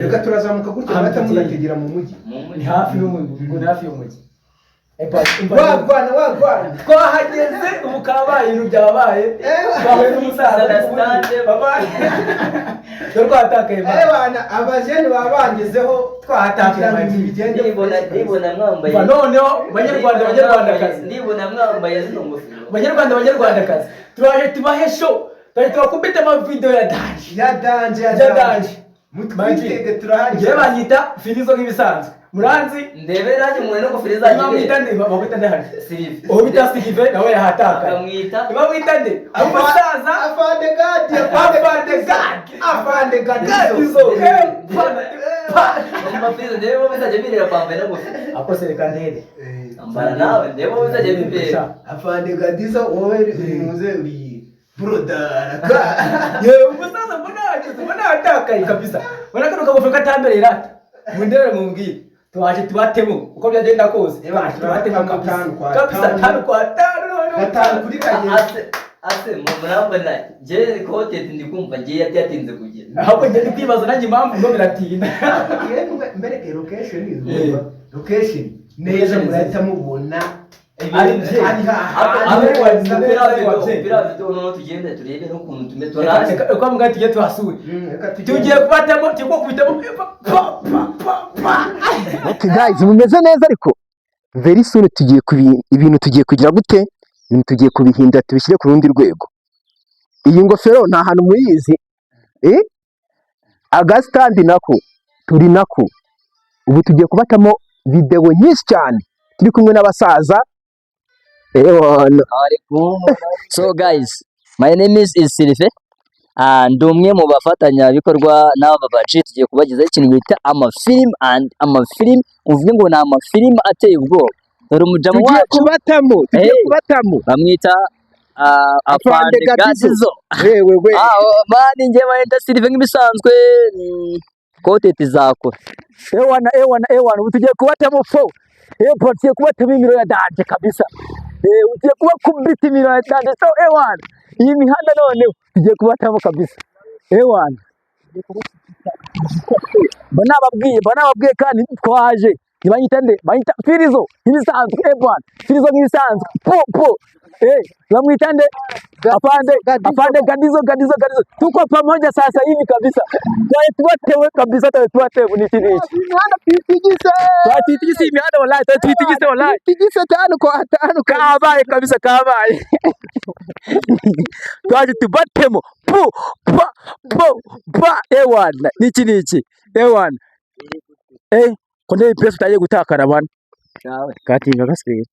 reka turazamuka gutya amata mugategera mu mujyi ni hafi y'umujyi ngo hafi y'umujyi wagwana twahageze ubu kabaye ibintu byabaye twahuye n'umusaza babaye twatakaye bana abajene babangezeho twahatakira ibigende ndibona mwambaye noneho banyarwandakazi ndibona mwambaye zino ngofero banyarwandakazi turaje tubahe show twakubita ama video ya danje mutwitege turahari ngiye banyita filizo nk'ibisanzwe muranzi ndebe nanjye mwe no gofero zaje bamwita nde hari Sirive uwo bita Sirive nawe yahataka bamwita nde umusaza afande gadi zo amafirizo ndebe bo bizaje birira pambaye no gofero akose reka ndebe ambara nawe ndebe bo bizaje bibera afande gadi zo wowe muze uri Brodara yewe umusaza mbona atakaye kabisa wana kano kagofero katambere irata mundere mumbwire twaje tubatemo uko byagenda kose tubatemo kabisa tanu kwa tanu kuri kaye ase murambona je kote ndikumva ngiye yatinze kugera ahubwo ngiye kwibaza nanjye impamvu ngo biratinda mbere location neza murahita mubona tugende turebe n'ukuntu tumetorase kwa mbwa tugiye tuhasure tugiye kubatamo cyo kubitamo Okay guys, mumeze neza ariko very soon tugiye ibintu tugiye kugira gute? Ibintu tugiye kubihinda tubishyire ku rundi rwego. Iyi ngofero nta hantu muyizi. Agastand nako turi nako. Ubu tugiye kubatamo video nyinshi cyane. Turi kumwe n'abasaza. So guys, my name is Sirive. Ndi umwe mu bafatanyabikorwa n'aba baje tugiye kubagezaho ikintu bita amafilm uvuge ngo ni amafilm ateye ubwoba. Dore umujama wacu tugiye kubatamo bamwita afande gadizo wewe mani ngiye bayenda Sirive nk'ibisanzwe kote tizakora ewana ubu tugiye kubatamo fo tugiye kubatamo imiro ya danje kabisa ugiye kubakubita imiro ya danje so ewana iyi mihanda noneho tugiye kubatamo kabisa ewana banababwiye kandi twaje ntibanyita nde banyita firizo nk'ibisanzwe ewana firizo nk'ibisanzwe po bamwita nde afande gadizo tuko pamoja sasa hivi kabisa tuwatewe kabisa tuwatewe niki imihanda twitigise imihanda wallahi twitigise tanu kabaye kabisa kabaye twaje tubatemo ewana niki ewana kone pesa utaje gutakara bana katinga gasigaye